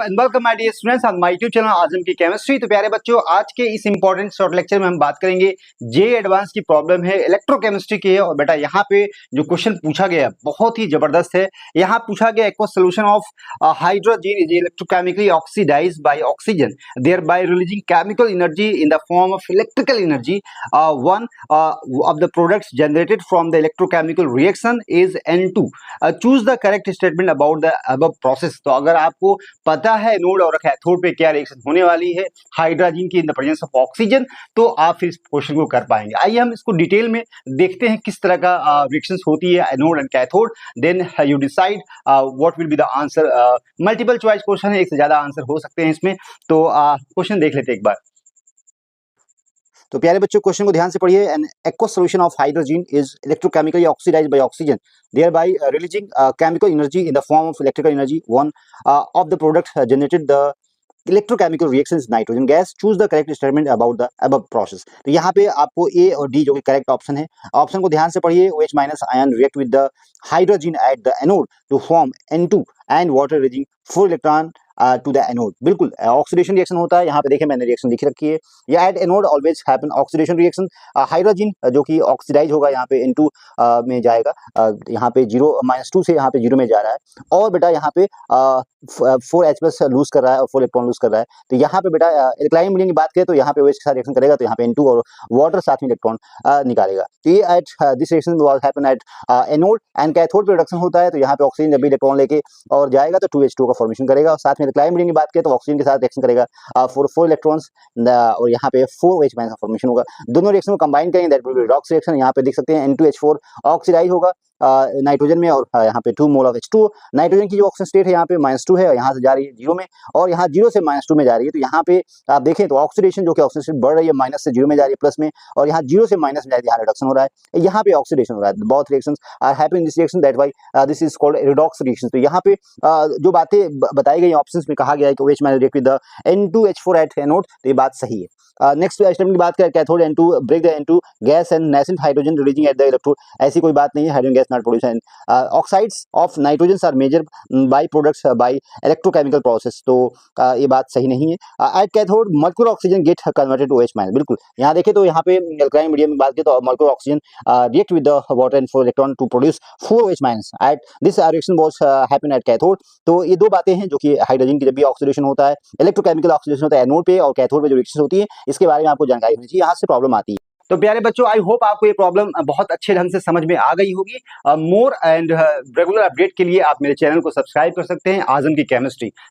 And welcome my dear students on my YouTube channel Azam की chemistry. तो प्यारे बच्चों, आज के इस इंपॉर्टेंट शॉर्ट लेक्चर में हम बात करेंगे जे एडवांस की प्रॉब्लम है, इलेक्ट्रोकेमिस्ट्री की है। और बेटा यहाँ पे जो क्वेश्चन पूछा गया बहुत ही जबरदस्त है। यहाँ पूछा गया aqua solution of hydrogen is electrochemically oxidised by oxygen thereby releasing chemical energy in the form of electrical energy. One of the products generated from the electrochemical reaction is N2. Choose the correct statement about the above process। तो अगर आपको पता है anode और cathode पे क्या reaction होने वाली है हाइड्रोजन की in the presence of oxygen, तो आप फिर इस क्वेश्चन को कर पाएंगे। आइए हम इसको डिटेल में देखते हैं किस तरह का रिएक्शंस होती है anode and cathode. Then you decide what will be the answer. Multiple choice question है, एक से ज्यादा आंसर हो सकते हैं इसमें। तो क्वेश्चन देख लेते हैं एक बार। तो प्यारे बच्चों, क्वेश्चन को ध्यान से पढ़िए। An aqua solution of hydrogen is electrochemically oxidised by oxygen thereby releasing chemical energy in the form of electrical energy. One of the product generated the electrochemical reaction is nitrogen gas. Choose the correct statement about the above process. तो यहाँ पे आपको ए और D जो कि correct option है, option को ध्यान से पढ़िए। OH minus ion react with the hydrogen at the anode to form N2 and water releasing 4 electron to the anode. बिल्कुल ऑक्सीडेशन रिएक्शन होता है। यहाँ पे देखें मैंने रिएक्शन लिख रखी है। या at anode always happen oxidation reaction. Hydrogen जो कि ऑक्सीडाइज होगा यहाँ पे N2 में जाएगा। यहाँ पे 0-2 से यहाँ पे 0 में जा रहा है। और बेटा यहाँ पे 4H+ लूज कर रहा है और 4 इलेक्ट्रॉन लूज कर रहा है। तो यहाँ पे बेटा एल्काइल मीडियम की बात करें तो यहाँ पे OH के साथ रिएक्शन करेगा, तो यहाँ पे N2 और वाटर साथ में इलेक्ट्रॉन निकालेगा। तो ये eight this reaction was happen at anode and cathode पे रिडक्शन होता है। तो यहाँ पे ऑक्सीजन जब भी इलेक्ट्रॉन लेके और जाएगा तो 2H2 का फॉर्मेशन करेगा। और साथ में एल्काइल मीडियम की बात करें तो ऑक्सीजन के साथ रिएक्शन करेगा 4 इलेक्ट्रॉन्स और यहाँ पे 4OH माइनस का फॉर्मेशन होगा। दोनों रिएक्शन को कंबाइन करेंगे that will be redox reaction. यहाँ पे देख सकते हैं N2H4 ऑक्सीडाइज होगा नाइट्रोजन में और यहाँ पे 2 मोल ऑफ H2। नाइट्रोजन की जो ऑक्सीजन स्टेट है यहाँ पे -2 है और यहाँ से जा रही है 0 में, और यहाँ 0 से -2 में जा रही है। तो यहाँ पे आप देखें तो ऑक्सीडेशन जो कि ऑक्सीजन स्टेट बढ़ रही है, माइनस से 0 में जा रही है प्लस में, और यहाँ 0 से माइनस में जा रही है, यहाँ रिडक्शन हो रहा है, यहाँ पे ऑक्सीडेशन हो रहा है। Both reactions are happening in this reaction that why this is called redox reaction. तो यहाँ पे जो बातें बताई गई ऑप्शंस में कहा गया है कि OH minus react with the N2H4 at anode, तो ये बात सही है। नेक्स्ट स्टेटमेंट की बात करें, cathode N2 break the N2 gas and nascent hydrogen releasing at the electrode. ऐसी कोई बात नहीं है, hydrogen gas not produce. Oxides of nitrogen are major by products by electrochemical process. तो ये बात सही नहीं है। At cathode molecular oxygen get converted to OH minus. बिल्कुल यहाँ देखें तो यहाँ पे एल्कालाइन मीडियम में बात करें तो molecular oxygen react with the water and 4 electron to produce 4OH minus. At this reaction was happen at cathode. तो ये दो बातें हैं जो कि हाइड्रोजन की जब भी ऑक्सीडेशन होता है, इलेक्ट्रोकेमिकल ऑक्सीडेशन होता है एनोड पे, और कैथोड पे जो रिएक्शन होती है, इसके बारे में आपको जानकारी होनी चाहिए। यहाँ से प्रॉब्लम आती है। तो प्यारे बच्चों, आई होप आपको ये प्रॉब्लम बहुत अच्छे ढंग से समझ में आ गई होगी। मोर एंड रेगुलर अपडेट के लिए आप मेरे चैनल को सब्सक्राइब कर सकते हैं आजम की केमिस्ट्री।